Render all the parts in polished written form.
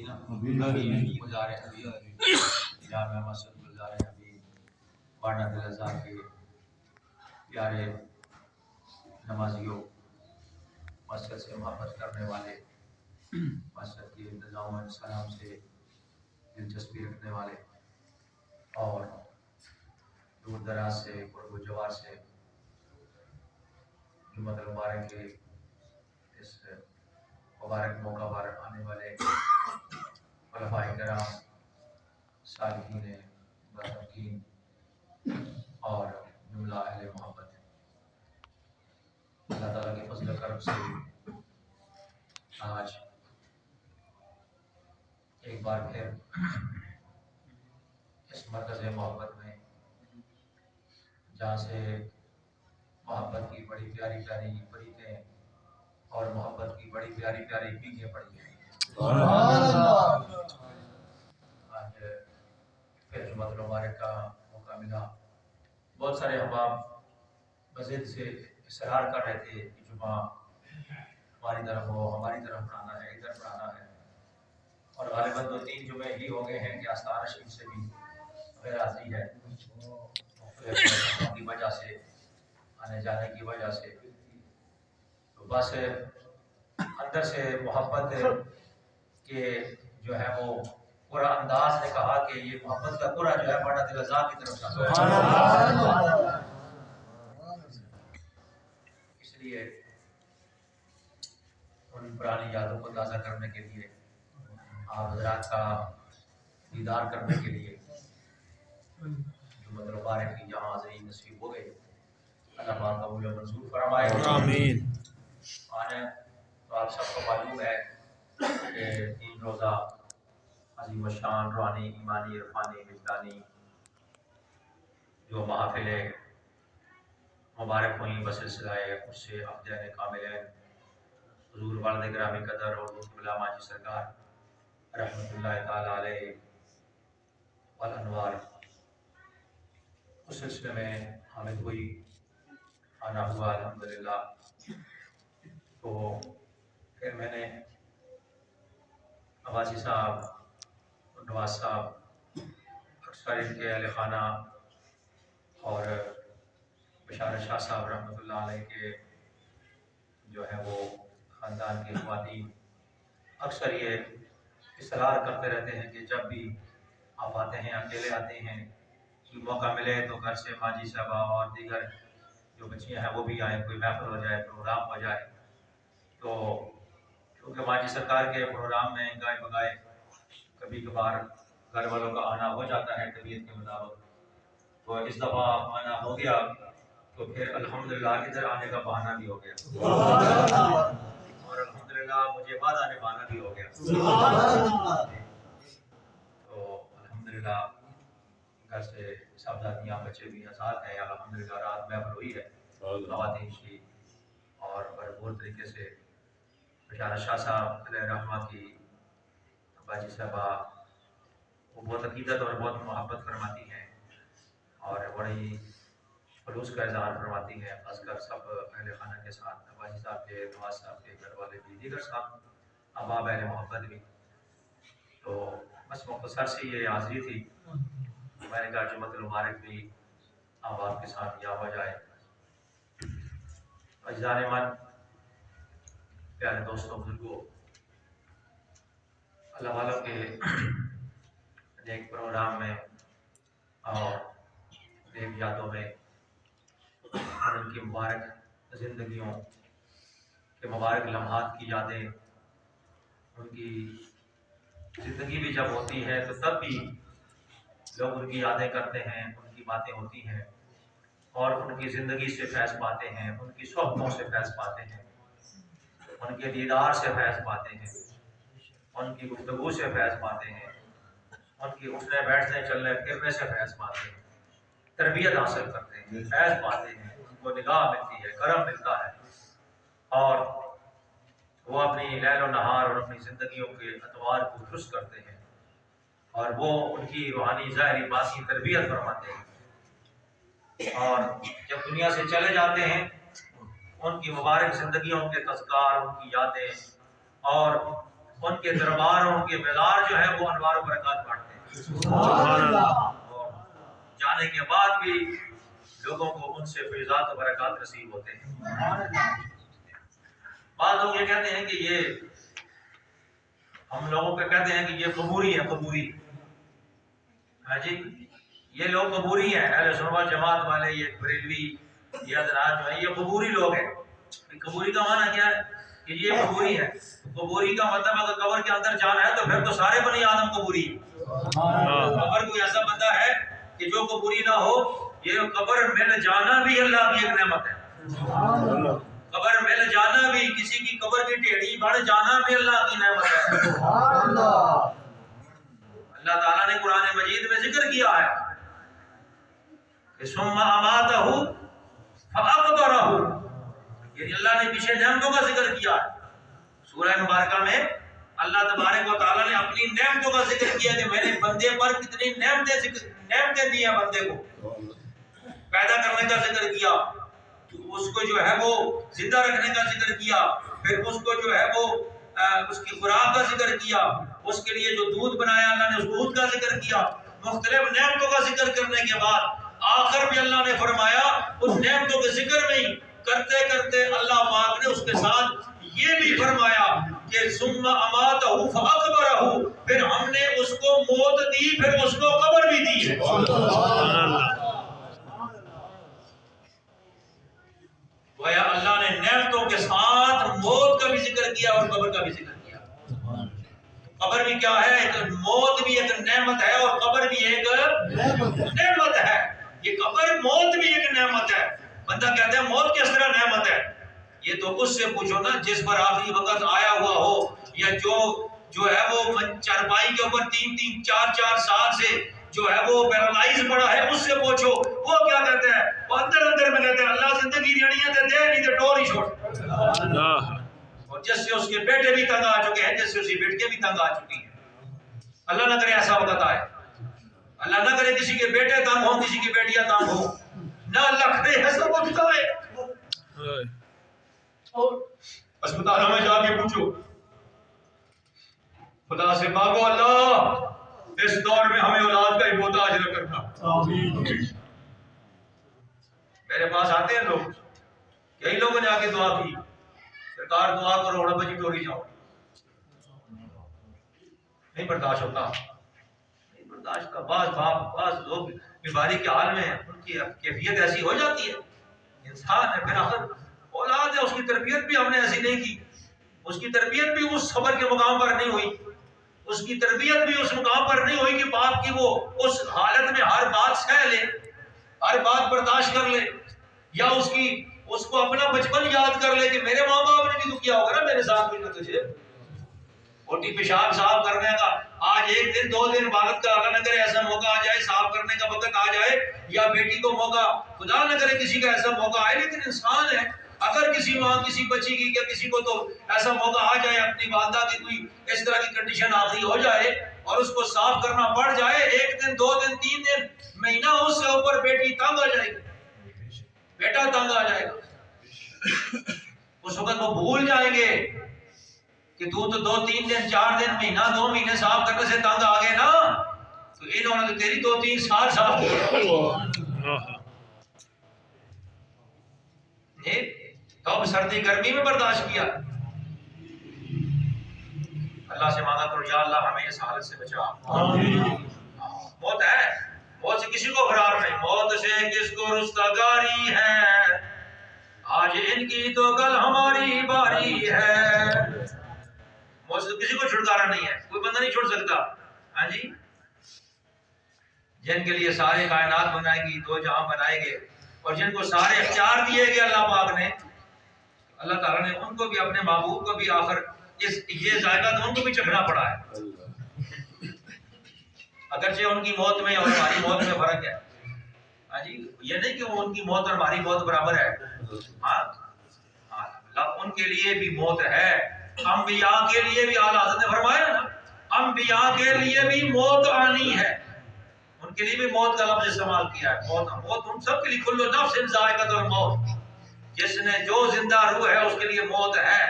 مدینہ گزارے حبیب جامع مسجد گزارے حبیب بانڈہ دل ازار کے پیارے نمازیوں، مسجد سے محبت کرنے والے، مسجد کے انتظام و انسلام سے دلچسپی رکھنے والے اور دور دراز سے قرب و جوار سے جمعہ المبارک کے اس مبارک موقع پر آنے والے خلفاء کرام، صالحین برحقین اور جملہ اہل محبت، اللہ تعالیٰ کے فضل و کرم سے آج ایک بار پھر اس مرکز محبت میں، جہاں سے محبت کی بڑی پیاری پیاری بریتیں اور محبت کی بڑی پیاری پیاری پیکیں پڑی ہیں، آج پھر جمعہ المبارک کا موقع ملا۔ بہت سارے احباب مزید سے اصرار کر رہے تھے کہ جمعہ ہماری طرف ہو، ہماری طرف پڑھانا ہے، ادھر پڑھانا ہے، اور غالباً 2-3 جمعے ہی ہو گئے ہیں کہ آستانہ شریف سے بھی غیر حاضری ہے، مختلف کی وجہ سے، آنے جانے کی وجہ سے، تو بس اندر سے محبت کے جو ہے وہ پورا انداز نے کہا کہ یہ محبت کا پورا جو ہے بڑا دل ازار کی طرف جاتا ہے، اس لیے ان پرانی یادوں کو تازہ کرنے کے لیے، آپ حضرات کا دیدار کرنے کے لیے جمعہ المبارک کی جہاں حاضری نصیب ہو گئی، اللہ پاک قبول و منظور فرمائے، آمین۔ آنے تو آپ سب کو معلوم ہے کہ 3 روزہ عظیم الشان روحانی ایمانی عرفانی وجدانی جو محافل مبارک ہوئیں بسلسلہ اس سے عبدین کاملین حضور والد گرامی قدر اور مولا ماجی سرکار رحمۃ اللہ تعالی علیہ والانوار، اس سلسلے میں حامد ہوئی، آنا ہوا الحمدللہ۔ تو پھر میں نے عباسی صاحب، نواز صاحب، اکثر ان کے اہل خانہ اور بشارت شاہ صاحب رحمۃ اللہ علیہ کے جو ہے وہ خاندان کے خواتین اکثر یہ اصرار کرتے رہتے ہیں کہ جب بھی آپ آتے ہیں، اکیلے آتے ہیں، کوئی موقع ملے تو گھر سے ماجی صاحبہ اور دیگر جو بچیاں ہیں وہ بھی آئیں، کوئی محفل ہو جائے، پروگرام ہو جائے۔ تو کیونکہ ماجی سرکار کے پروگرام میں گائے بگائے کبھی کبھار گھر والوں کا آنا ہو جاتا ہے طبیعت کے مطابق، تو اس دفعہ آنا ہو گیا تو پھر الحمدللہ ادھر آنے کا بہانہ بھی ہو گیا، اور الحمدللہ مجھے بعد آنے بہانہ بھی ہو گیا، تو الحمدللہ گھر سے صاحبزادیاں بچے بھی آزاد ہیں، الحمدللہ رات محفل ہوئی ہے خواتین کی، اور بھرپور طریقے سے بشارت شاہ صاحب علیہ رحمہ کی باجی صاحبہ وہ بہت عقیدت اور بہت محبت فرماتی ہیں اور بڑی خلوص کا اظہار فرماتی ہیں، خاص کر سب اہل خانہ کے ساتھ، باجی صاحب کے، نواز صاحب کے گھر والے بھی، دیگر صاحب احباب اہل محبت بھی۔ تو بس مختصر سے یہ حاضری تھی، میں نے کہا جمعہ المبارک بھی احباب کے ساتھ یا ہو جائے۔ اجزان من، پیارے دوستوں، بزرگوں، اللہ والوں کے نیک پروگرام میں اور نیک یادوں میں اور ان کی مبارک زندگیوں کے مبارک لمحات کی یادیں، ان کی زندگی بھی جب ہوتی ہے تو تب بھی لوگ ان کی یادیں کرتے ہیں، ان کی باتیں ہوتی ہیں اور ان کی زندگی سے فیض پاتے ہیں، ان کی صحبتوں سے فیض پاتے ہیں، ان کے دیدار سے فیض پاتے ہیں، ان کی گفتگو سے فیض پاتے ہیں، ان کی اٹھنے بیٹھنے چلنے پھرنے سے فیض پاتے ہیں، تربیت حاصل کرتے ہیں، فیض پاتے ہیں، ان کو نگاہ ملتی ہے، کرم ملتا ہے، اور وہ اپنی لیل و نہار اور اپنی زندگیوں کے اطوار کو درست کرتے ہیں، اور وہ ان کی روحانی ظاہری باطنی تربیت فرماتے ہیں، اور جب دنیا سے چلے جاتے ہیں ان کی مبارک زندگیوں کے تذکار، ان کی یادیں اور ان کے دربار اور ان کے مزار جو ہے وہ انوار و برکات بانٹتے ہیں. سبحان اللہ. اور جانے کے بعد بھی لوگوں کو ان سے فیضات و برکات نصیب ہوتے ہیں. بعض لوگ یہ کہتے ہیں کہ یہ ہم لوگوں پہ کہتے ہیں کہ یہ قبوری ہے، قبوری. ہاں جی، یہ لوگ قبوری ہیں، اہل سنت والجماعت والے، یہ بریلوی، یہ حضرات جو ہیں یہ قبوری لوگ ہیں. قبوری کا معنی کیا ہے کہ یہ قبوری ہے. قبوری کا مطلب اگر قبر کے اندر جانا ہے تو پھر تو سارے بنی آدم قبوری ہیں. اگر کوئی ایسا بندہ ہے کہ جو قبوری نہ ہو، یہ قبر مل جانا بھی اللہ کی ایک نعمت ہے. قبر مل جانا بھی، کسی کی قبر کی ٹیڑھی بڑھ جانا بھی اللہ کی نعمت ہے. اللہ تعالیٰ نے قرآن مجید میں ذکر کیا ہے کہ ثم اماتہ فاقبرہ، یعنی اللہ نے پیچھے نعمتوں کا ذکر کیا ہے. سورہ مبارکہ میں اللہ تبارک و تعالیٰ نے اپنی نعمتوں کا ذکر کیا کہ میں نے بندے پر کتنی نعمتیں دی ہیں. بندے کو پیدا کرنے کا ذکر کیا، اس کو جو ہے وہ زندہ رکھنے کا ذکر کیا، پھر اس کو جو ہے وہ اس کی خوراک کا ذکر کیا، اس کے لیے جو دودھ بنایا اللہ نے اس دودھ کا ذکر کیا. مختلف نعمتوں کا ذکر کرنے کے بعد آخر میں اللہ نے فرمایا ان نعمتوں کے ذکر میں ہی کرتے کرتے اللہ پاک نے اس کے ساتھ یہ بھی فرمایا کہ ثم اماتہ فاقبرہ، پھر ہم نے اس کو موت دی، پھر اس کو قبر بھی دی. گویا اللہ نے نعمتوں کے ساتھ موت کا بھی ذکر کیا اور قبر کا بھی ذکر کیا. قبر بھی کیا ہے؟ ایک موت بھی ایک نعمت ہے اور قبر بھی ایک نعمت ہے. یہ قبر موت بھی ایک نعمت ہے. بندہ کہتا ہے موت کس طرح نعمت ہے؟ یہ تو اس سے پوچھو نا جس پر آخری وقت آیا ہوا ہو، یا جو ہے وہ چارپائی کے اوپر 3-4 سال سے جو ہے وہ پیرالائز پڑا ہے، اس سے پوچھو وہ کیا کہتے ہیں. وہ اندر میں کہتے ہیں اللہ زندگی دینی ہے دے، نہیں تو ٹور ہی چھوڑ. اور جس سے اس کے بیٹے بھی تنگ آ چکے ہیں، جس سے اس کی بیٹیاں بھی تنگ آ چکی ہیں. اللہ نہ کرے ایسا وقت آئے، اللہ نہ کرے کسی کے بیٹے تنگ ہوں، کسی کی بیٹیاں تنگ ہوں، نہ اللہ کرے ایسا وقت آئے. اسپتالوں میں جا کے پوچھو، خدا سے مانگو اللہ اس دور میں ہمیں اولاد کا ہی محتاج نہ کرنا. میرے پاس آتے ہیں لوگ، کئی لوگوں نے آ کے دعا کی، سرکار دعا کرو رب جی ٹوری جاؤ. نہیں برداشت ہوتا، نہیں برداشت کا. بعض لوگ بیماری کے حال میں ہیں، ان کی کیفیت ایسی ہو جاتی ہے. انسان ہے، پھر آخر اولاد ہے، اس کی تربیت بھی ہم نے ایسی نہیں کی، اس کی تربیت بھی اس صبر کے مقام پر نہیں ہوئی، اس کی تربیت بھی اس مقام پر نہیں ہوئی کہ باپ کی وہ اس حالت میں ہر بات سہ لے، ہر بات برداشت کر لے، یا اس کو اپنا بچپن یاد کر لے کہ میرے ماں باپ نے بھی تو کیا ہوگا نا میرے ساتھ بھی. تجھے الٹی پیشاب صاف کرنے کا آج 1 دن 2 دن عبادت کا اللہ نہ کرے ایسا موقع آ جائے، صاف کرنے کا وقت آ جائے، یا بیٹی کو موقع، خدا نہ کرے کسی کا ایسا موقع آئے. لیکن انسان ہے، اگر کسی ماں کسی بچی کی یا کسی کو تو ایسا موقع آ جائے، اپنی والدہ کی کوئی اس طرح کی کنڈیشن آخری ہو جائے اور اس کو صاف کرنا پڑ جائے، 1 دن 2 دن 3 دن مہینہ، اس سے اوپر بیٹی تنگ آ جائے گی، بیٹا تنگ آ جائے گا. اس وقت وہ بھول جائیں گے کہ تو 2-3 دن 4 دن مہینہ 2 مہینے صاف کرنے سے تنگ آ گئے نا، تو انہوں نے تو تیری 2-3 سال صاف کیا. تو سردی گرمی میں برداشت کیا. اللہ سے مانگا کرو یا اللہ ہمیں اس حالت سے بچا. موت ہے، موت سے کسی کو فرار نہیں. موت سے کس کو رستگاری ہے، آج ان کی تو کل ہماری باری ہے. موت سے کسی کو چھٹکارا نہیں ہے، کوئی بندہ نہیں چھوڑ سکتا. ہاں جی، جن کے لیے سارے کائنات بنائے گی، 2 جہاں بنائے گے، اور جن کو سارے اختیار دیے گئے اللہ پاک نے، اللہ تعالیٰ نے ان کو بھی اپنے محبوب کو بھی آخر یہ ذائقہ تو ان کو بھی چکھنا پڑا ہے. اگرچہ ان کی موت میں اور ہماری موت میں فرق ہے. ہاں جی، یہ نہیں کہ ان کی موت اور ہماری موت برابر ہے. ہاں، ان کے لیے بھی موت ہے. انبیاء کے لیے بھی اعلیٰ حضرت نے فرمایا نا، انبیاء کے لیے بھی موت آنی ہے. ان کے لیے بھی موت کا لفظ استعمال کیا ہے. موت ان سب کے لیے، کل نفس ذائقۃ الموت، جس نے جو زندہ روح ہے اس کے لیے موت ہے.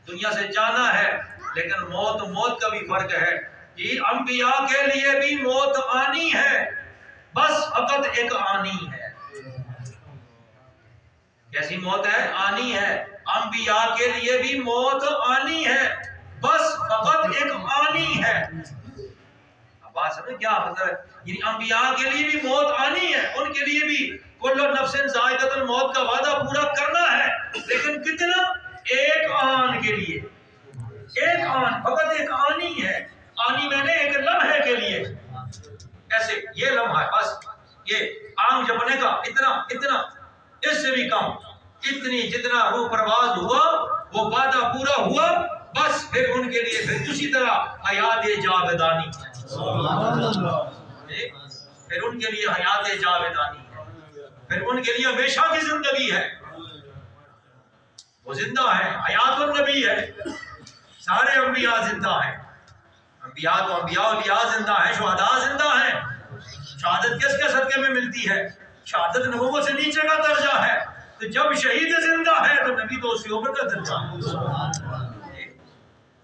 دنیا سے جانا ہے، لیکن موت کا بھی فرق ہے کہ انبیاء کے لیے بھی موت آنی ہے، بس فقط ایک آنی ہے۔ کیسی موت ہے؟ آنی ہے۔ انبیاء کے لیے بھی موت آنی ہے، بس فقط ایک آنی ہے۔ اب بات سمجھیں کیا مطلب ہے؟ یعنی انبیاء کے لیے بھی موت آنی ہے، ان کے لیے بھی کل نفس ذائقۃ الموت کا وعدہ پورا کرنا ہے، لیکن کتنا؟ ایک آن کے لیے، ایک آن، فقط ایک آنی ہے۔ آنی میں نے ایک لمحے کے لیے، ایسے یہ لمحہ ہے بس، یہ آنکھ جھپکنے کا اتنا، اس سے بھی کم، اتنی جتنا روح پرواز ہوا وہ وعدہ پورا ہوا، بس پھر ان کے لیے پھر اسی طرح حیات جاودانی ہے، پھر ان کے لیے حیات جاودانی ہے، پھر ان کے لیے ہمیشہ کی زندگی ہے، وہ زندہ ہے، حیات النبی ہے۔ سارے انبیاء زندہ ہیں، انبیاء تو انبیاء اولیاء زندہ ہیں، شہداء زندہ ہیں۔ شہادت کس کے صدقے میں ملتی ہے؟ شہادت نبوت سے نیچے کا درجہ ہے، تو جب شہید زندہ ہے تو نبی تو اس سے اوپر کا درجہ ہے۔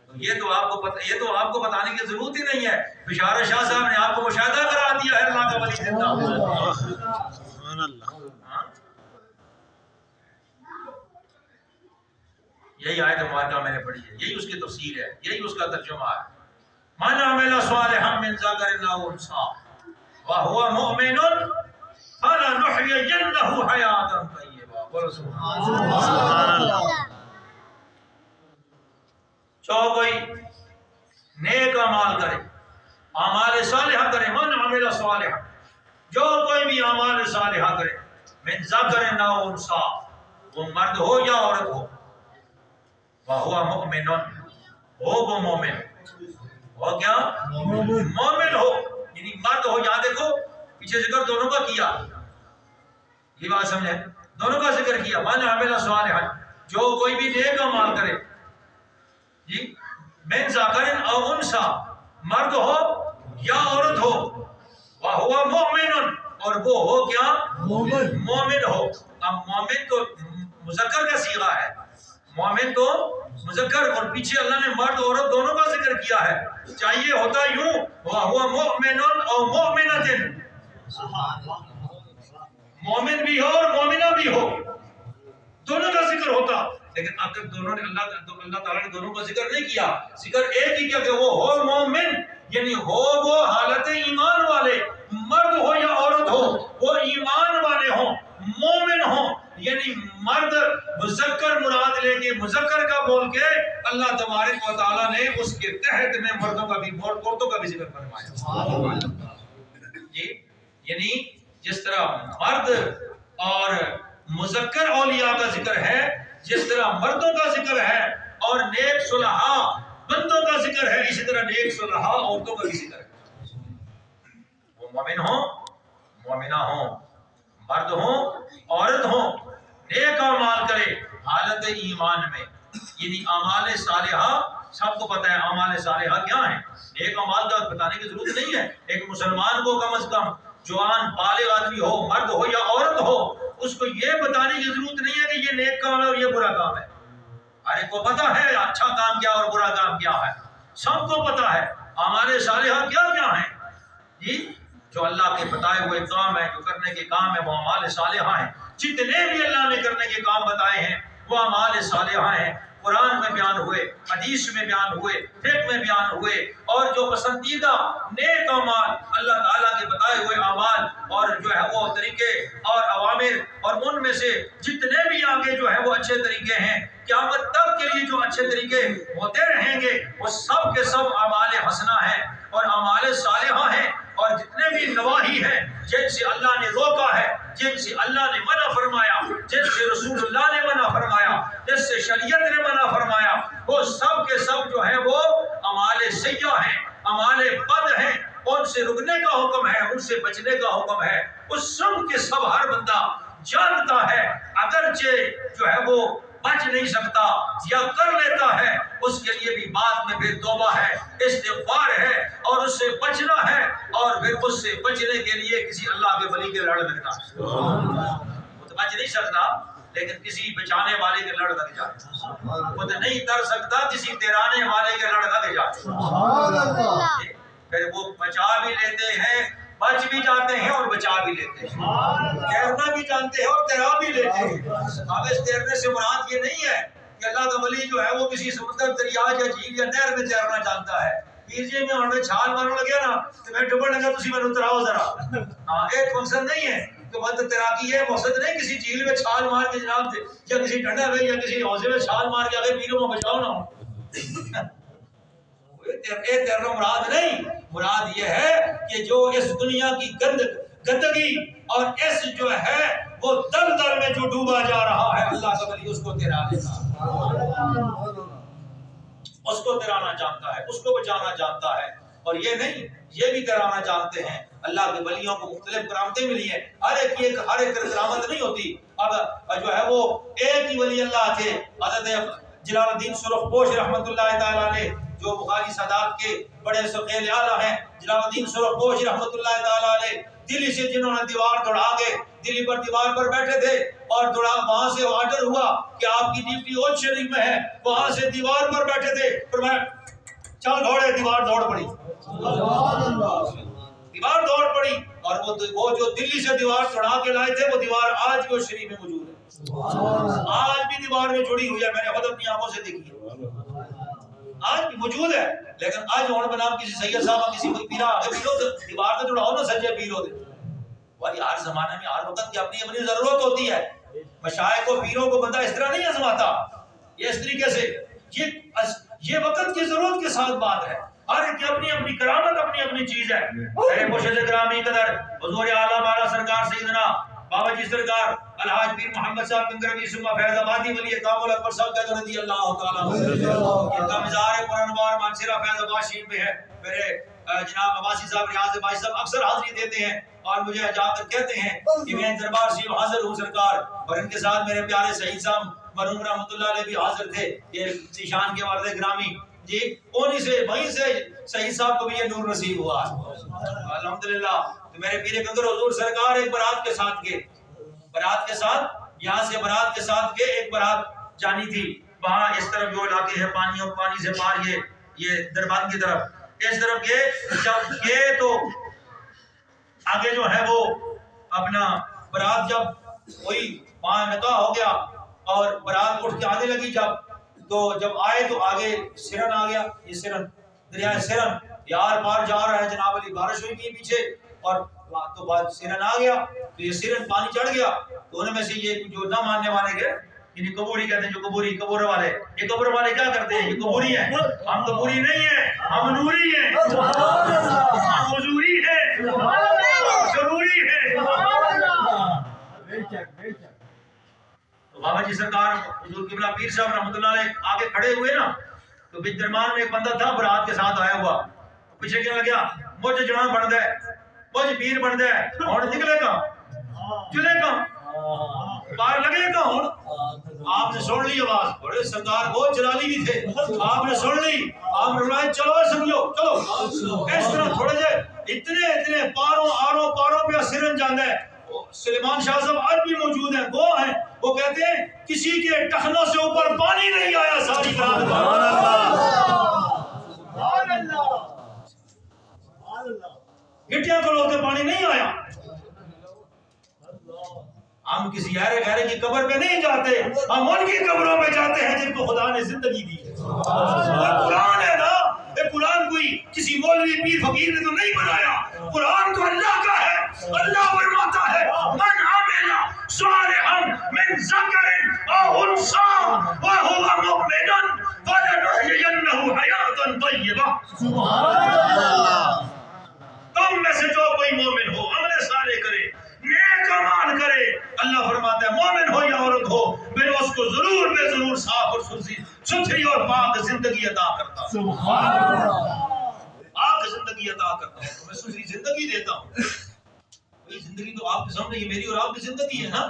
یہ تو آپ کو بتانے کی ضرورت ہی نہیں ہے، بشارت شاہ صاحب نے آپ کو مشاہدہ کرا دیا ہے اللہ کا ولی زندہ ہے۔ یہی آیت مبارکہ میں نے پڑھی ہے، یہی اس کی تفسیر ہے، یہی اس کا ترجمہ ہے۔ من عمل صالحا من ذکر او انثى وهو مؤمن فلنحيينه حیاتا طیبہ۔ بولو سبحان اللہ۔ جو کوئی نیک اعمال کرے، اعمال صالحہ کرے، من عمل صالحا، جو کوئی بھی اعمال صالحہ کرے، من ذکر او انثى، وہ مرد ہو یا عورت ہو، وَهُوَ مُؤْمِنٌ، وہ مومن ہو، کیا؟ مومن ہو، یعنی مرد ہو۔ یہاں دیکھو پیچھے ذکر دونوں کا کیا، یہ بات سمجھیں، دونوں کا ذکر کیا۔ من عمل صالحا، جو کوئی بھی نیک اعمال کرے، جی، من ذکر او انثى، مرد ہو یا عورت ہو، وَهُوَ مُؤْمِنٌ، اور وہ ہو کیا؟ مومن ہو۔ اب مومن تو مذکر کا صیغہ ہے، مومن تو مذکر، اور پیچھے اللہ نے مرد عورت دونوں کا ذکر کیا ہے، چاہیے ہوتا یوں وَهُوَ مُؤْمِنٌ او مُؤْمِنَةٌ، مومن بھی ہو اور مومنہ بھی ہو، دونوں کا ذکر ہوتا، لیکن اب تک دونوں نے اللہ تعالیٰ نے دونوں کا ذکر نہیں کیا، ذکر ایک ہی کیا کہ وہ ہو مومن، یعنی ہو وہ حالت ایمان والے، مرد ہو یا عورت ہو وہ ایمان والے ہوں، مومن ہوں، یعنی مرد مذکر مراد لے کے مذکر کا بول کے اللہ تبارک و تعالیٰ نے اس کے تحت میں مردوں کا بھی عورتوں کا بھی ذکر فرمایا۔ جی، یعنی جس طرح مرد اور مذکر اولیاء کا ذکر ہے، جس طرح مردوں کا ذکر ہے اور نیک صلحاء بندوں کا ذکر ہے، اسی طرح نیک صلحاء عورتوں کا بھی ذکر ہے۔ وہ مومن ہوں، مومنہ ہوں، مرد ہوں، عورت ہوں، نیک اعمال کرے حالت ایمان میں، یعنی اعمال صالحہ سب کو پتہ ہے اعمال صالحہ کیا ہیں، نیک اعمال کا بتانے کی ضرورت نہیں ہے۔ ایک مسلمان کو کم از کم جوان بالغ آدمی ہو، مرد ہو یا عورت ہو، اس کو یہ بتانے کی ضرورت نہیں ہے کہ یہ نیک کام ہے اور یہ برا کام ہے، ہر ایک کو پتہ ہے اچھا کام کیا اور برا کام کیا ہے، سب کو پتہ ہے اعمال صالحہ کیا کیا ہیں۔ جی، جو اللہ کے بتائے ہوئے کام ہیں، جو کرنے کے کام ہیں، وہ اعمال صالحہ ہیں۔ جتنے بھی اللہ نے کرنے کے کام بتائے ہیں وہ اعمال صالحہ ہیں، قرآن میں بیان ہوئے، حدیث میں بیان ہوئے، فقہ میں بیان ہوئے، اور جو پسندیدہ نیک اعمال اللہ تعالیٰ کے بتائے ہوئے اعمال اور جو ہے وہ طریقے اور اوامر، اور ان میں سے جتنے بھی آگے جو ہے وہ اچھے طریقے ہیں، قیامت تک کے لیے جو اچھے طریقے ہوتے رہیں گے وہ سب کے سب اعمال حسنہ ہیں اور اعمال صالحہ ہیں، اور جتنے بھی نواہی ہیں جن سے اللہ نے روکا ہے، جن سے اللہ نے منع فرمایا، جن سے رسول اللہ نے منع فرمایا، جس سے شریعت نے منع فرمایا، وہ سب کے سب جو ہیں وہ اعمال سیئہ ہیں، اعمال بد ہیں، ان سے رکنے کا حکم ہے، ان سے بچنے کا حکم ہے۔ اس سب کے سب ہر بندہ جانتا ہے، اگرچہ جو ہے وہ بچ نہیں سکتا یا کر لیتا ہے، اس کے لیے بھی بعد میں پھر توبہ ہے، استغفار ہے، اور اس سے بچنا ہے، اور پھر اس سے بچنے کے لیے کسی اللہ کے ولی کے لڑ لگنا ہے۔ وہ تو بچ نہیں سکتا، لیکن کسی بچانے والے کے لڑ لگ جائے، خود نہیں تر سکتا کسی تیرانے والے کے لڑ لگ جائے، پھر وہ بچا بھی لیتے ہیں، بچ بھی جاتے ہیں اور بچا بھی لیتے ہیں، تیرنا بھی جانتے ہیں اور تیرا بھی لیتے ہیں۔ اب اس تیرنے سے مراد یہ نہیں ہے کہ اللہ کا ولی جو ہے وہ کسی سمندر، دریا یا جھیل یا نہر میں تیرنا جانتا ہے۔ پیر جی میں ہمیں چھال مارنے لگیا نا تو میں ڈوبنے لگا، تسی میں اتراؤ ذرا، ہاں ایک مقصد نہیں ہے کہ مد تیراکی ہے، مقصد نہیں کسی جھیل میں چھال مار کے جناب یا کسی ڈنڈے میں یا کسی حوضے میں چھال مار کے آگے پیروں میں بچاؤ نا، تیرنا مراد نہیں۔ مراد یہ ہے کہ جو اس دنیا کی گندگی اور اس جو ہے وہ دلدل میں جو ڈوبا جا رہا ہے، اللہ کا ولی اس کو تیرا لیتا ہے، اس کو تیرانا جانتا ہے، اس کو بچانا جانتا ہے۔ اور یہ نہیں، یہ بھی تیرانا جانتے ہیں۔ اللہ کے ولیوں کو مختلف کرامتیں ملی ہیں، ہر ایک کرامت نہیں ہوتی۔ اب جو ہے وہ ایک ہی ولی اللہ تھے، حضرت جلال الدین سرخ پوش رحمۃ اللہ تعالیٰ علیہ، جو بخاری سادات کے بڑے سقیل اعلیٰ ہیں۔ جلال الدین سرخ پوش رحمۃ اللہ تعالیٰ علیہ دلی سے جنہوں نے دیوار دوڑا کے دلی پر دیوار پر بیٹھے تھے اور وہاں سے آرڈر ہوا کہ آپ کی ڈیوٹی اوج شریف میں ہے، وہاں سے دیوار پر بیٹھے تھے، فرمایا چل گھوڑے، دیوار دوڑ پڑی، دیوار دوڑ پڑی، اور وہ جو دلی سے دیوار چڑھا کے لائے تھے وہ دیوار آج بھی شریف میں موجود ہے، آج بھی دیوار میں جڑی ہوئی ہے، میں نے خود اپنی آنکھوں سے دیکھی ہے، آج بھی موجود ہے۔ لیکن آج ہون بنام کسی سید صاحب کسی کوئی پیرا آگے پیرو دیوار تو جڑاؤ نا سجے پیرو دے، وہی ہر زمانے میں ہر وقت کی اپنی اپنی ضرورت ہوتی ہے۔ مشائخ کو پیروں کو بندہ اس طرح نہیں آزماتا، یہ اس طریقے سے یہ وقت کی ضرورت کے ساتھ بات ہے، ہر ایک کی اپنی اپنی کرامت، اپنی اپنی چیز ہے۔ میرے مرشد گرامی قدر حضور اعلیٰ بالا سرکار سیدنا بابا جی سرکار الحاج پیر محمد صاحب کنگروی سما فیض آبادی ولی کامل اکبر صاحب رضی اللہ تعالیٰ عنہ، ان کا مزار قرآن منصورہ فیض آباد شریف میں ہے۔ میرے جناب عباسی صاحب ریاض بھائی صاحب اکثر حاضری دیتے ہیں اور مجھے جہاں تک کہتے ہیں کہ میں دربار شریف حاضر ہوں سرکار، اور ان کے ساتھ میرے پیارے شہید صاحب مرحوم رحمۃ اللہ علیہ بھی حاضر تھے، یہ ذیشان کے والد گرامی جی، انہی سے وہیں سے شہید صاحب کو بھی یہ نور نصیب ہوا الحمدللہ۔ تو میرے پیر کنگر حضور سرکار ایک بارات کے ساتھ گئے، بارات کے ساتھ یہاں سے بارات کے ساتھ گئے، ایک بارات جانی تھی وہاں اس طرف جو علاقے ہے پانی اور پانی سے پار یہ دربان کی طرف، اس طرف گئے، جب گئے تو آگے جو ہے وہ اپنا بارات جب وہی وہاں نکاح ہو گیا اور بارات اٹھ کے آنے لگی، جب آئے تو آگے سرن آ گیا، یہ سرن دریا سرن یار پار جا رہا ہے جناب علی، بارش ہوئی تھی پیچھے اور تو بعد سرن آ گیا، تو یہ سرن پانی چڑھ گیا، تو ان میں سے یہ جو نہ ماننے والے گئے، یعنی قبوری کہتے ہیں، جو قبور والے، یہ قبر والے کیا کرتے ہیں، یہ قبوری ہیں، ہم قبوری نہیں ہیں، ہم نوری ہیں، ہم حضوری ہیں، ضروری ہے۔ تو بابا جی سرکار حضور قبلہ پیر صاحب رحمۃ اللہ علیہ آگے کھڑے ہوئے نا، تو بیچ درمیان میں ایک بندہ تھا برات کے ساتھ آیا ہوا، پیچھے کہنے لگا مجھے جڑا بن دے، مجھے پیر بن دے، اور نکلے گا چلے گا پار لگے گا۔ ہوں آپ نے سن لی آواز، بڑے سرکار بہت جلالی بھی تھے، آپ نے سن لی، آپ نے بلایا چلو سمجھو چلو، اس طرح تھوڑے سے اتنے پاروں آروں پاروں پہ سرن جانا ہے۔ سلیمان شاہ صاحب آج بھی موجود ہیں، وہ ہیں، وہ کہتے ہیں کسی کے ٹخنوں سے اوپر پانی نہیں آیا ساری رات، گٹیاں کھلو کے پانی نہیں آیا۔ ہم کسی غیرے کی قبر پہ نہیں جاتے، ہم ان کی قبروں پہ جاتے ہیں جن کو خدا نے زندگی دی ہے۔ قرآن ہے نا، یہ قرآن کوئی کسی مولوی پیر فقیر نے تو نہیں بنایا، قرآن تو اللہ کا ہے۔ اللہ فرماتا ہے من عمل صالحا من ذکر او انثی وهو مؤمن فلنحیینہ حیاۃ طیبہ۔ سبحان اللہ۔ تم میں سے جو کوئی مومن ہو، عمل صالح کرے، نیک اعمال کرے، اللہ فرماتا ہے مومن ہو یا عورت ہو، میں اس کو ضرور بے ضرور صاف اور ستھری اور پاک زندگی عطا کرتا ہوں۔ سبحان اللہ۔ پاک زندگی عطا کرتا ہوں، میں ستھری زندگی دیتا ہوں۔ یہ زندگی تو آپ کے سامنے، یہ میری اور آپ کی زندگی ہے نا،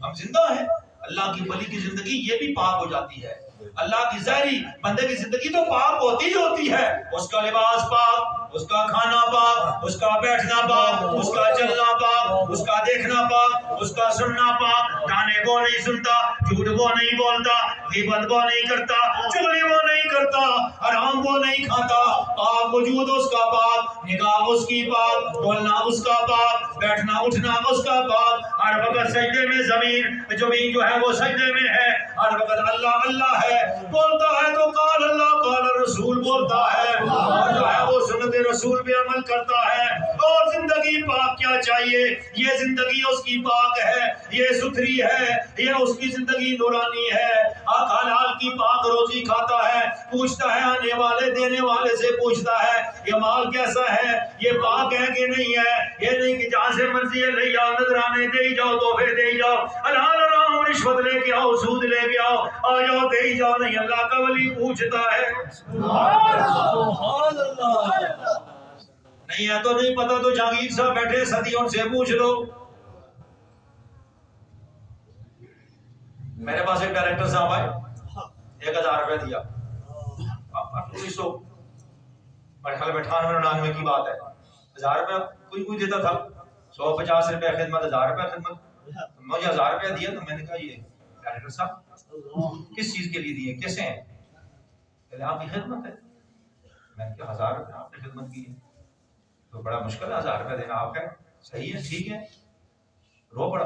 ہم زندہ ہیں، اللہ کی ولی کی زندگی یہ بھی پاک ہو جاتی ہے۔ اللہ کی ظاہری بندے کی زندگی تو پاک ہوتی ہی ہوتی ہے، اس کا لباس پاک، اس کا کھانا پاک، اس کا بیٹھنا پاک، اس کا چلنا پاک، اس کا دیکھنا پاک، اس کا سننا پاک، گانے وہ نہیں سنتا، جھوٹ وہ نہیں بولتا، غیبت وہ نہیں کرتا، چغلی وہ نہیں کرتا، حرام وہ نہیں کھاتا، پاک وجود اس کا پاک، نگاہ اس کی پاک، بولنا اس کا پاک، بیٹھنا اٹھنا اس کا پاک، ہر وقت سجدے میں زمین جو ہے وہ سجدے میں ہے، ہر وقت اللہ اللہ ہے، بولتا ہے تو قال اللہ قال رسول بولتا ہے، اور جو ہے وہ سنت رسول پہ عمل کرتا ہے، اور زندگی پاک کیا چاہیے، یہ زندگی اس کی پاک ہے، یہ ستھری ہے، یہ اس کی زندگی نورانی ہے، حلال کی پاک روزی کھاتا ہے، پوچھتا ہے آنے والے دینے والے سے پوچھتا ہے یہ مال کیسا ہے، یہ پاک ہے کہ نہیں ہے، یہ نہیں کہ جہاں سے مرضی ہے لے جاؤ، نذرانے دے جاؤ، تحفے دے جاؤ، حلال حرام رشوت لے کے آؤ، سود لے کے آؤ، آ جاؤ دے ہی جاؤ، نہیں اللہ کا ولی پوچھتا ہے سبحان اللہ۔ نہیں ہے تو نہیں پتا تو جہانگیر صاحب بیٹھے صدیوں سے پوچھ لو۔ میرے پاس ایک ڈائریکٹر صاحب آئے، 1000 روپے دیا، اب 1900 میرے خیال میں 98-99 کی بات ہے، 1000 روپے کوئی دیتا تھا، 150 روپے خدمت، 1000 روپے خدمت، مجھے 1000 روپے دیا تو میں نے کہا یہ ڈائریکٹر صاحب کس چیز کے لیے دیے، کیسے ہیں؟ کہتے آپ کی خدمت ہے۔ میں نے کہا 1000 روپے آپ نے خدمت کی ہے تو بڑا مشکل ہے 1000 روپے دینا، آپ کا صحیح ہے ٹھیک ہے، رو پڑا،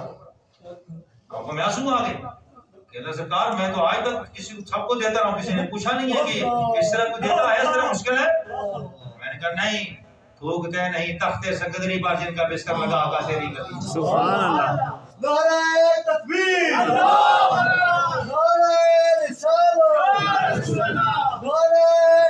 آپ کو میں آنسو آ گئے کہ اللہ سرکار میں تو آج تک کسی سب کو دیتا رہا ہوں، کسی نے پوچھا نہیں ہے کہ اس طرح کو دیتا ہے، اس طرح مشکل ہے؟ میں نے کہا نہیں، تھوکتے نہیں، تختے سکندری پر جن کا بستر لگا آقا تیری گلی۔ سبحان اللہ۔ نعرہ تکبیر، نعرہ رسالت، نعرہ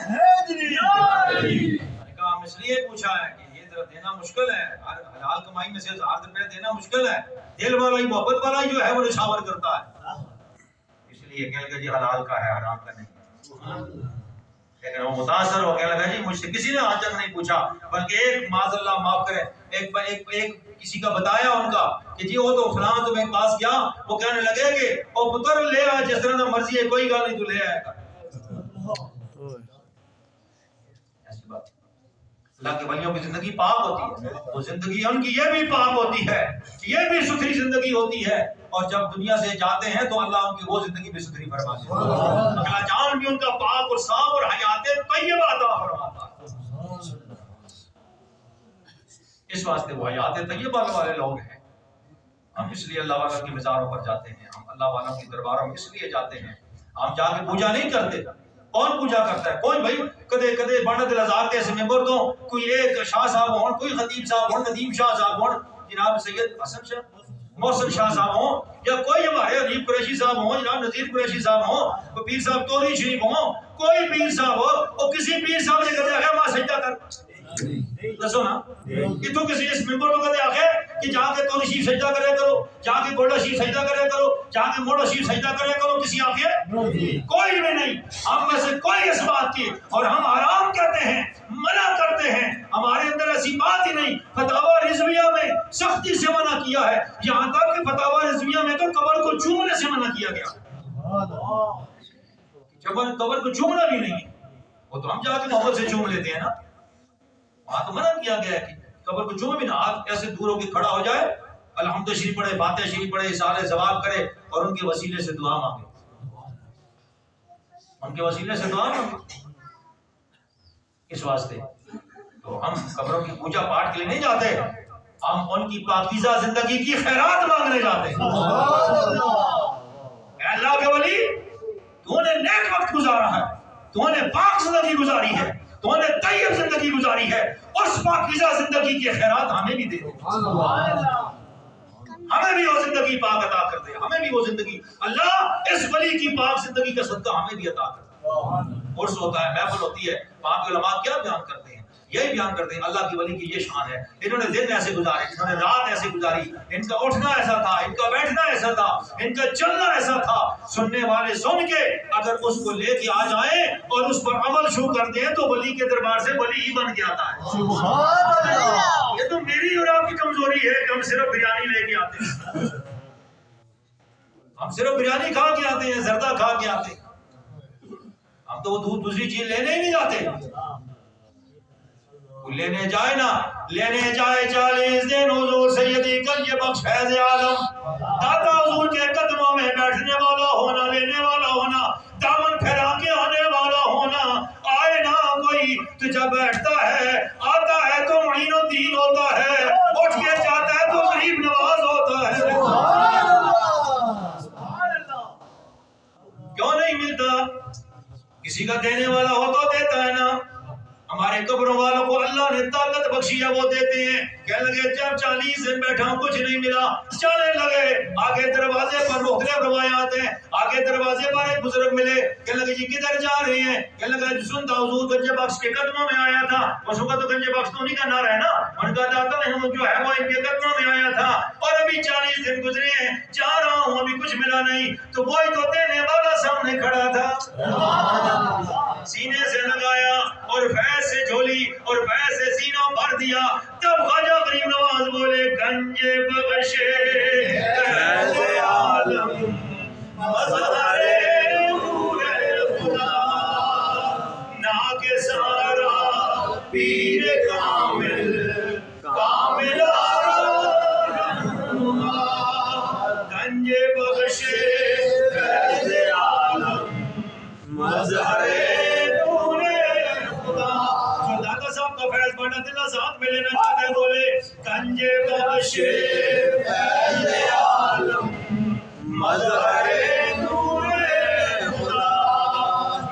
حیدری۔ میں نے کہا ہم اس لیے پوچھا ہے کہ یہ دینا مشکل ہے، حلال کمائی میں سے 1000 روپے دینا مشکل ہے، دل والا ہی محبت والا ہی جو ہے وہ نشاور کرتا ہے، اس لیے کہنے لگا جی حلال کا ہے حرام کا نہیں، لیکن وہ متاثر ہو کہنے لگا جی مجھ سے کسی نے آج تک نہیں پوچھا، بلکہ ایک معاذ اللہ معاف کرے ایک کسی کا بتایا ان کا کہ جی وہ تو فلاں تو میرے پاس گیا، وہ کہنے لگے کہ وہ پتر لے آ جس طرح مرضی ہے کوئی گل نہیں تو لے آئے گا، ایسی بات اللہ کے ولیوں کی زندگی پاک ہوتی ہے، وہ زندگی ان کی یہ بھی پاک ہوتی ہے، یہ بھی ستھری زندگی ہوتی ہے، اور جب دنیا سے جاتے ہیں تو اللہ ان کی وہ زندگی بھی ستھری فرما دیتا ہے، اگلا جان بھی ان کا پاک اور صاف اور حیات طیبہ عطا فرماتا ہے، اس واسطے وہ حیات طیبہ والے لوگ ہیں۔ ہم اس لیے اللہ والوں کی مزاروں پر جاتے ہیں، ہم اللہ والوں کی درباروں میں اس لیے جاتے ہیں، ہم جا کے پوجا نہیں کرتے، کون پوجا کرتا ہے؟ کوئی بھائی کدے کدے بانڈ دل ہزار کے ایسے ممبر دو، کوئی ایک شاہ صاحب ہوں، کوئی خطیب صاحب ہوں، ندیم شاہ صاحب ہوں، جناب سید حسن شاہ محسن شاہ صاحب ہوں، یا کوئی ہمارے عجیب قریشی صاحب ہوں، جناب نذیر قریشی صاحب ہوں، کوئی پیر صاحب توری شریف ہوں، کوئی پیر صاحب ہو، وہ کسی پیر صاحب نے کہتے ہیں ماں سجدہ کر، دسو نا کہ تو کسی اس ممبر کو کہتے آخر کہ جا کے توری شریف سجدہ کرے کرو، جا کے گوڑا شریف سجدہ کرے کرو، جا کے موڑا شریف سجدہ کرے کرو، کسی آخر کوئی بھی نہیں، ہم میں سے کوئی اس بات کی، اور ہم حرام کہتے ہیں، منع کرتے ہیں، ہمارے اندر ایسی بات ہی نہیں، فتاوی رضویہ میں سختی سے منع کیا ہے، یہاں تک کہ فتاوی رضویہ میں تو قبر کو چومنے سے منع کیا گیا، قبر کو چومنا بھی نہیں ہے، وہ تو ہم جا کے محبت سے چوم لیتے ہیں نا، وہاں تو منع کیا گیا ہے کہ قبر کو چومے بھی نہ، ہاتھ ایسے دور ہو کے کھڑا ہو جائے، الحمد شریف پڑھے، فاتحہ شریف پڑھے، اصالہ ثواب کرے اور ان کے وسیلے سے دعا مانگے، ان کے وسیلے سے دعا مانگے، اس واسطے تو ہم قبروں کی پوجا پاٹ کے لیے نہیں جاتے، ہم ان کی پاکیزہ زندگی کی خیرات مانگنے جاتے ہیں۔ اے اللہ کے ولی، تو نے نیک وقت گزارا ہے، تو نے پاک زندگی گزاری ہے، تو نے طیب زندگی گزاری ہے، اس پاکیزہ زندگی کے خیرات ہمیں بھی دے دے، ہمیں بھی وہ زندگی پاک عطا کر دے، ہمیں بھی وہ زندگی، اللہ اس ولی کی پاک زندگی کا صدقہ ہمیں بھی عطا کر دے۔ عرس ہوتا ہے، محفل ہوتی ہے، وہاں کے علماء کیا بیان کرتے ہیں؟ یہی بیان کرتے ہیں اللہ کی ولی کی یہ شان ہے، انہوں نے دن ایسے گزارے، انہوں نے رات ایسے گزاری، ان کا اٹھنا ایسا تھا، ان کا بیٹھنا ایسا تھا، ان کا چلنا ایسا تھا، سننے والے سن کے اگر اس کو لے کے آ جائیں اور اس پر عمل شروع کر دیں تو ولی کے دربار سے ولی ہی بن کے آتا ہے۔ سبحان اللہ۔ یہ تو میری اور آپ کی کمزوری ہے کہ ہم صرف بریانی لے کے آتے ہیں، ہم صرف بریانی کھا کے آتے ہیں، زردہ کھا کے آتے ہیں، ہم تو وہ دوسری چیز لینے ہی نہیں جاتے. لینے جائے نا، لینے جائے 40 دن حضور سیدی گنج بخش فیض عالم داتا حضور کے قدموں میں بیٹھنے والا ہونا، لینے والا ہونا، دامن پھیلا کے آنے والا ہونا. آئے نا کوئی تو جب بیٹھتا ہے، آتا ہے تو معین الدین ہوتا ہے، اٹھ کے جاتا ہے تو غریب نواز ہوتا ہے. کیوں نہیں ملتا؟ کسی کا دینے والا ہو تو دیتا ہے نا. ہمارے قبروں والوں کو اللہ نے طاقت بخشی ہے، وہ دیتے ہیں. کہنے لگے جب 40 دن بیٹھا ہوں کچھ نہیں ملا، چلنے لگے. آگے دروازے پر مختلف روایات ہیں، آگے دروازے پر ایک بزرگ ملے. کہنے لگے جی کدھر جا رہے ہیں؟ کہنے لگا سنتا حضور گنج بخش کے قدموں میں آیا تھا. اس وقت تو گنج بخش تو نہیں کا نعرہ ہے نا. ان کا داتا جو ہے وہ ان کے قدموں میں آیا تھا، اور ابھی 40 دن گزرے ہیں، جا رہا ہوں ابھی کچھ ملا نہیں. تو وہی تو دینے والا سامنے کھڑا تھا. سینے سے لگایا اور فیض سے جھولی اور فیض سے سینہ بھر دیا. تب خواجہ غریب نواز بولے گنج بخش فیض عالم مظہر نور خدا نا کے سارا پیر کامل کامل رہنما. گنج بخش فیض عالم مظہر فیض بڑا دل ساتھ میں لینا چاہتے ہیں. بولے گنج بخش فیض عالم مظہر نور خدا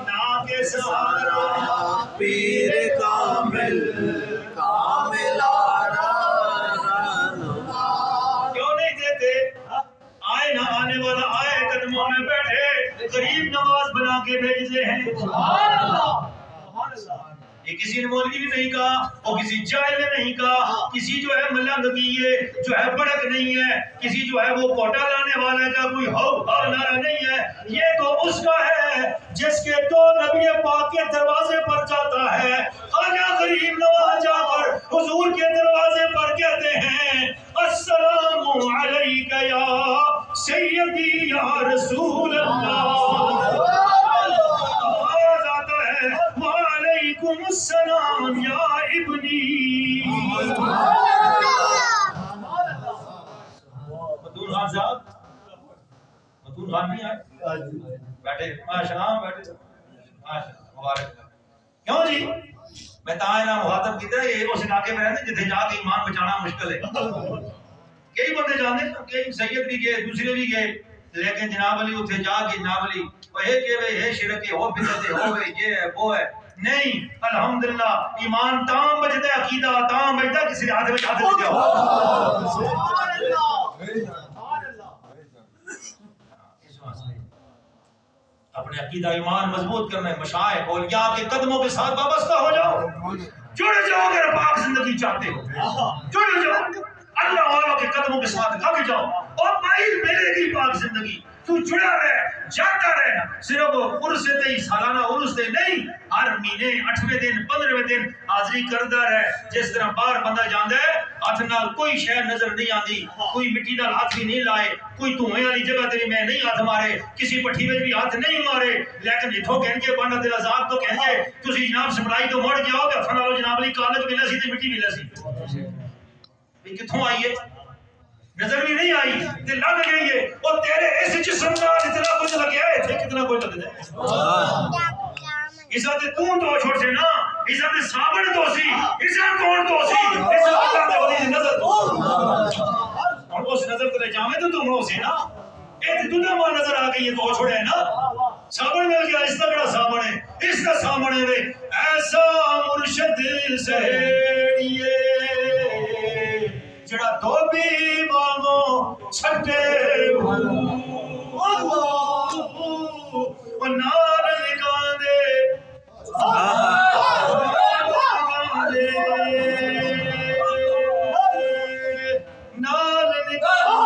نا کے سہارا پیر کامل کامل رہنما. کیوں نہیں دیتے؟ آئے نہ آنے والا آئے قدموں میں بیٹھے غریب نواز بنا کے بھیجتے ہیں. سبحان اللہ. یہ کسی نے مولوی نے نہیں کہا، اور کسی جاہل نے نہیں کہا، کسی جو ہے ملنگ کی یہ جو ہے بڑک نہیں ہے، کسی جو ہے وہ کوٹا لانے والے کا کوئی ہو نعرہ نہیں ہے. یہ تو اس کا ہے جس کے تو نبی پاک کے دروازے پر جاتا ہے. خواجہ غریب نواز جا کر حضور کے دروازے پر کہتے ہیں السلام علیک یا سیدی یا رسول اللہ. وعلیکم السلام یا ابنی. متون خان صاحب، متون خان نہیں آئے؟ بیٹھے ماشاءاللہ بیٹھے ماشاءاللہ مبارک. کیوں جی؟ میں تاہنا مخاطب کی طرح یہ اس علاقے میں رہتے جتنے جا کے ایمان بچانا مشکل ہے. کئی بندے جانے، کئی سید بھی گئے، دوسرے بھی گئے، لیکن جناب علی اتنے جا کے جناب علی یہ شرک ہو بدعت ہو یہ ہے وہ ہے نہیں. الحمدللہ ایمان تام بچتا ہے، عقیدہ تام بچتا ہے. کسی ہاتھ میں ہاتھ دے دیا اپنے عقیدہ ایمان مضبوط کرنا ہے. مشائخ اولیاء کے قدموں کے ساتھ وابستہ ہو جاؤ، جڑ جاؤ. اگر پاک زندگی چاہتے ہو جڑ جاؤ، اللہ والوں کے قدموں کے ساتھ لگ جاؤ اور مائل ملے گی پاک زندگی. تو جڑا رہے، جاتا رہے. صرف عرس تے سالانہ عرس تے نہیں، ہر مہینے 8ویں دن 15ویں دن حاضری کردا رہے. جس طرح باہر بندہ جاندا ہے ہاتھ نال کوئی شے نظر نہیں آندی، کوئی مٹی نال ہاتھ بھی نہیں لائے، کوئی دھوئیں والی جگہ تے میں نہیں ہاتھ مارے، کسی پٹھی میں بھی ہاتھ نہیں مارے. لیکن اتھوں کہن کے بانڈا دل آزاد تو کہن کے تسی جناب سپلائی تو مڑ گیا ہو تے ہتھاں نال جناب علی کالج ملا سی تے مٹی ملا سی. یہ کتھوں آئی ہے؟ نظر بھی نہیں آئی تے لگ گئی ہے. اور تیرے اس جسم نال اتنا کچھ لگیا ہے، تے کتنا کچھ لگ جائے. عزت تو چھوڑ سے نا، عزت صابن تو سی، عزت کون تو سی، اس اللہ تے ولی نظر تو اور اس نظر تے جاویں تو تم ہو سی نا. اے تے دنیا ماں نظر آ گئی ہے تو چھوڑے نا. صابن مل گیا، اس کا بڑا صابن ہے، اس کا صابن ہے. ایسا مرشد سہیڑیے جڑا تو بھی مانگو چھٹے وہ نار نکال دے نال نکال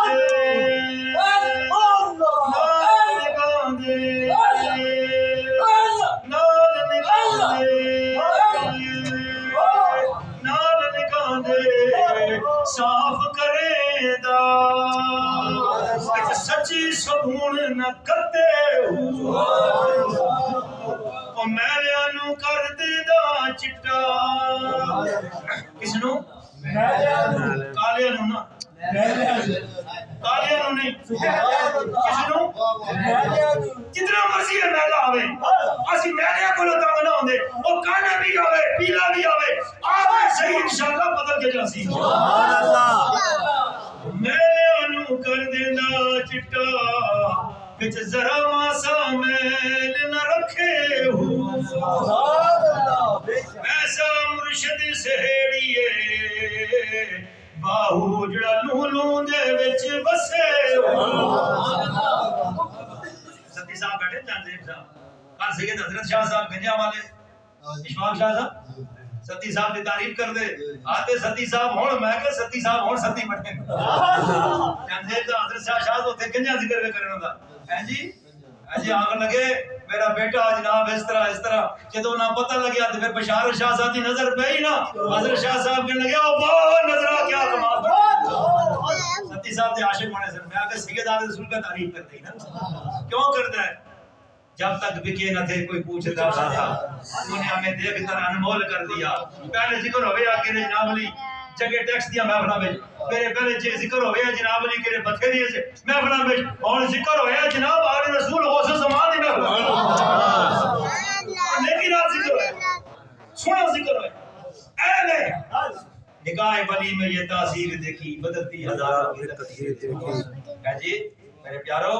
دے نال نکال دے صاف کرے دا سچی سبون نہ کرتے او میلیاں نو کر دینا چٹا کس نو کالیاں نو نا کالیاں نو نہیں کس نو جتنا مرضی ہے میلا آوے اسی میلیاں کو تنگ نہ ہوندے او کالا بھی آوے پیلا بھی آوے آوے صحیح انشاءاللہ بدل کے جاسی سبحان اللہ میلیاں نو کر دینا چٹا بچ ذرا ماسا میل نہ رکھے ہو سبحان اللہ بے شک ایسا مرشد سہیڑیے باہو جڑا لولوں دے وچ بسے ستی صاحب بیٹھے جانزیب صاحب کل سید حضرت شاہ صاحب گنجا والے اشفاق شاہ صاحب ستی صاحب کی تعریف کر دے آتے ستی صاحب ہون میں کہ ستی صاحب ہون ستی بٹھے جانزیب صاحب حضرت شاہ صاحب تے گنجا ذکر بھی کرنا دا ہیں جی آگے لگے میرا بیٹا جناب اس طرح جدو نہ پتہ لگیا تو پھر بشار شاہ صاحب کی نظر پہ ہی نا حضرت شاہ صاحب کہنے لگے او بہت نظرہ کیا کمال ستی صاحب دے عاشق ہونے سے میں آگے سید آل رسول کا تعریف کرتے ہی نا کیوں کرتا ہے جب تک بکے نہ تھے کوئی پوچھتا تھا انہوں نے ہمیں دیکھ کر انمول کر دیا پہلے ذکر ہوئے آکے جناب علی جگہ ٹیکس دیا محفلہ میں میرے پہلے ذکر ہوئے جناب علی کے بتھے دیے سے محفلہ میں اور ذکر ہوئے جناب آل رسول غوث زمان دی محفلہ لیکن آپ ذکر ہوئے سنو ذکر ہوئے اے میں نگاہ ولی میں یہ تاثیر دیکھی بدلتی ہزاروں کی تقدیر دیکھی جی میرے پیارو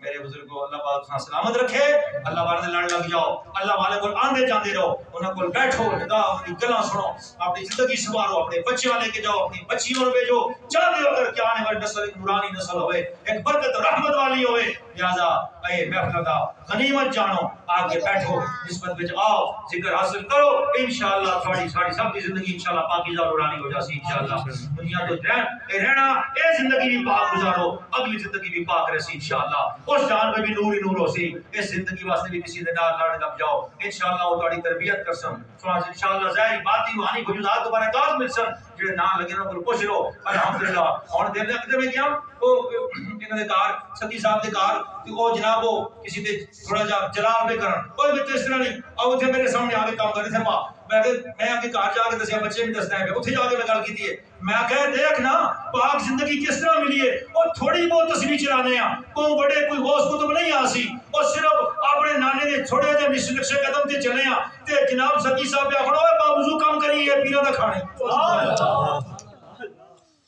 میرے بزرگوں اللہ پاک سنا سلامت رکھے اللہ والے لڑ لگ جاؤ اللہ والے کو آندے جاندے رہو انہاں کو بیٹھو نگاہ اپنی گلاں سنو اپنی زندگی سنوارو اپنے بچیاں لے کے جاؤ اپنی بچیوں کو بھیجو چاہتے ہو اگر کیا آنے والی نسل ایک نورانی نسل ہوئے ایک برکت اور رحمت والی ہوئے لہذا اے محفل دا غنیمت جانو آگے بیٹھو نسبت وچ آؤ ذکر حاصل کرو انشاءاللہ تھوڑی ساری سب کی زندگی انشاءاللہ پاکیزہ اور نورانی ہو جاسی انشاءاللہ دنیا تو رہنا اے زندگی بھی پاک گزارو اگلی زندگی بھی پاک رسی انشاءاللہ اس جان میں بھی نور ہی نور ہو سی اس زندگی واسطے بھی کسی دے نال لڑ لگ جاؤ انشاءاللہ وہ تہاڈی تربیت کرسن سواں انشاءاللہ ظاہری باطنی روحانی وجودات و برکات ملسن جڑے نال لگے نہ پوچھ لو الحمدللہ ہن دل لگتے میں کیا او انہاں دے کار ستی صاحب دے کار کہ او جناب وہ کسی دے تھوڑا جا جلال بھی کرن کوئی بھی اس طرح نہیں او تے میرے سامنے آ کے کام کرے تھے میں آگے کار جا کے دسیا بچے بھی دستا ہے اتنے جا کے میں گل کی ہے میں کہہ دیکھ نا پاک زندگی کس طرح ملی ہے اور تھوڑی بہت تصویر چلانے ہیں کوئی بڑے کوئی غوث کتب نہیں آسی اور صرف اپنے نانے دے چھوڑے دے نقش قدم تے چلے ہیں تے جناب ستی صاحب پہ آخر ہوئے باوضو کام کری ہے پیروں دا کھانے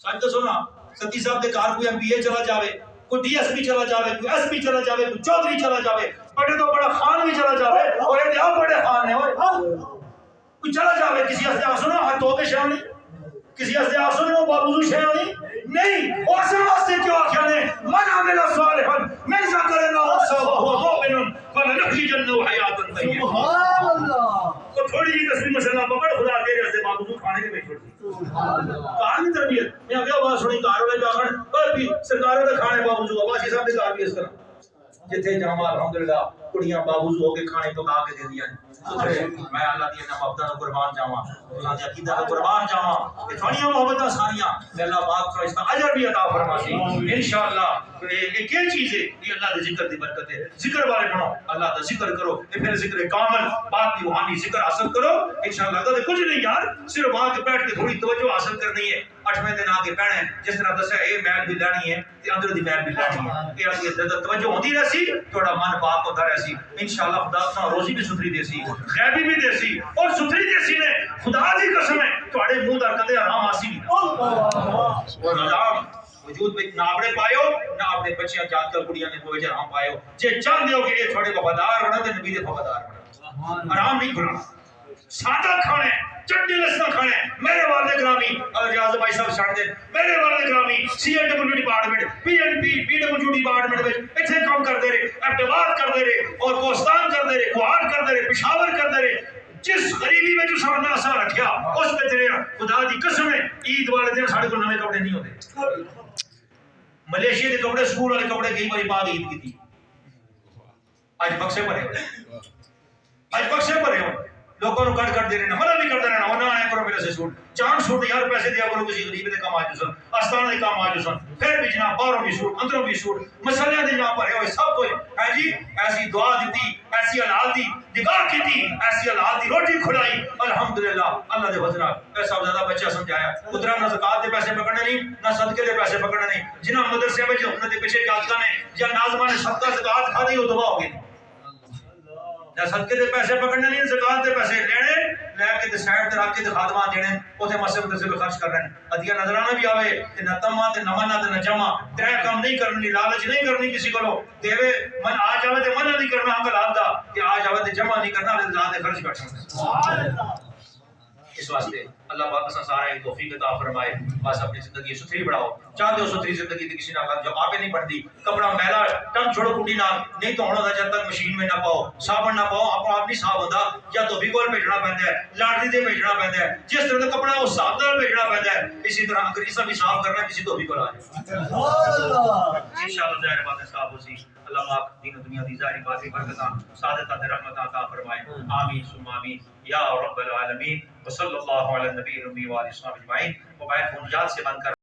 سچ تو سنا ستی صاحب دے کار کوئی ایم پی اے چلا جاوے کوئی ڈی ایس پی چلا جاوے کوئی ایس پی چلا جاوے کوئی چودھری چلا جاوے بڑے تو بڑا خان بھی چلا جاوے اور یہ آپ بڑے خان ہیں کوئی چلا جاوے کسی ہستے آپ سنو ہاتھ دھو کے شاہ نہیں کسی ہستے آپ سنو باوضو شاہ نہیں اور سے واسطے کیوں آخیا نے من عمل صالحا من ذکر او انثى وهو مؤمن فلنحيينه حیاتا طیبہ سبحان اللہ تو تھوڑی جی تصویر مسئلہ پکڑ خدا تیرے ہستے باوضو کھانے کے میں چھوڑ دی کار میں تربیت میں کیا بات سنی کار والے کا کھڑ پر بھی سرکاروں دے کھانے باوضو باشی صاحب دے کار بھی اس طرح جتھے جاواں الحمدللہ کڑیاں باوضو ہو کے کھانے پکا کے دے دیا میں اللہ دی محبتاں نو قربان جاواں اللہ دی عقیدت نو قربان جاواں کہ تھوڑیاں محبتاں ساریاں اللہ پاک کو اس کا اجر بھی عطا فرماسی انشاءاللہ یہ کیا چیز ہے یہ اللہ دے ذکر دی برکت ہے ذکر والے بنو اللہ دا ذکر کرو یہ پھر ذکر کامل بات کی روحانی ذکر حاصل کرو انشاءاللہ تو کچھ نہیں یار صرف وہاں کے بیٹھ کے تھوڑی توجہ حاصل کرنی ہے 8ویں دن آ کے پڑھیں جس طرح دسیا یہ محل بھی لینی ہے تے اندر دی محل بھی لینی ہے یہ توجہ ہوندی رہسی تھوڑا من پاک ہوتا رہسی انشاءاللہ خدا سنا روزی بھی ستھری دیسی غیبی بھی دیسی اور ستھری دیسی نے خدا دی قسم ہے تواڈے منہ دا کدے حرام آسی نہیں اور حرام وجود میں نہ اپنے پایو نہ اپنے بچیاں جات کر کڑیاں نے کوئی حرام پایو جے چاہندے ہو کہ یہ تھوڑے وفادار ہونا تے نبی دے وفادار ہونا حرام نہیں کھانا سادہ کھانے چٹنی لسنا کھانے میرے والد گرامی اگر جاز بھائی صاحب چھڑ دے میرے والد گرامی C L W department P N P P W department میں ایتھے کام کرتے رہے ابتباد کرتے رہے اور کوستان کرتے رہے کوہاٹ کرتے رہے پشاور کرتے رہے جس غریبی میں جو سامنا سا رکھیا اس پہ تیرے خدا دی قسم ہے عید والے دن ساڑھے کو نمے کپڑے نہیں ہوتے ملیشیا کے کپڑے سکول والے کپڑے کئی باری بعد عید کی تھی آج بکسے بھرے ہوئے آج بکسے بھرے ہوئے لوگوں کو کٹ دے رہے منع بھی کرتے رہنا ہونا آیا کرو میرے سے سوٹ چاند سوٹ یار پیسے دیا کرو کسی غریب دے کام آ جو سن آستان دے کام آ جو سن پھر بھی جناب باہروں بھی سوٹ اندروں بھی سوٹ مسلیاں دے جناب بھرے ہوئے سب کچھ ہے جی ایسی دعا دیتی ایسی حلال دی نگاہ کی تھی ایسی حلال دی روٹی کھلائی الحمدللہ اللہ دے فضل ایسا زیادہ بچہ سمجھایا ادھر نہ زکات دے پیسے پکڑنے نہیں نہ صدقے دے پیسے پکڑنے نہیں جنہاں مدرسے میں جو انہوں نے پیچھے جاتا نے یا ناظمان صدقہ زکات کھا دی وہ دعا ہو گئی نہ صدقے دے پیسے پکڑنے نہیں زکات دے پیسے لینے لے کے تے سائیڈ تے رکھ کے تے خادمان دینے اوتھے مسجد مدرسے پہ خرچ کر رہے ہیں عطیہ نظرانہ بھی آوے تے نہ تما تے نہ منع تے نہ جمع ترے کام نہیں کرنی لالچ نہیں کرنی کسی کو دیوے من آ جاوے تے منع نہیں کرنا حق لال دا کہ آ جاوے تے جمع نہیں کرنا تے ذات خرچ کرنا سبحان اللہ اس واسطے اللہ پاک اساں سارے توفیق عطا فرمائے بس اپنی زندگی ستھری بڑھاؤ چاہتے ہو ستھری زندگی تے کسی نال جو آپے نہیں بنتی کپڑا میلا ٹنگ چھوڑو کٹی نال نہیں تو ہونا جب تک مشین میں نہ پاؤ صابن نہ پاؤ آپ نہیں صاف ہوتا یا تو بھی کول بھیجنا پیندا ہے لاٹری تے بھیجنا پیندا ہے جس طرح کا کپڑا اس حساب نال بھیجنا پیندا ہے اسی طرح اگر اسا بھی صاف کرنا کسی تو بھی کول آ جائے سبحان اللہ انشاءاللہ ظاہر بات ہے صاف ہوسی اللہ پاک دین و دنیا دی ظاہری باطنی برکتاں سعادت تے رحمت عطا فرمائے آمین ثم آمین یا رب العالمین وصلی اللہ علی النبی الامی و آلہ وصحبہ اجمعین موبائل فون یاد سے بند کر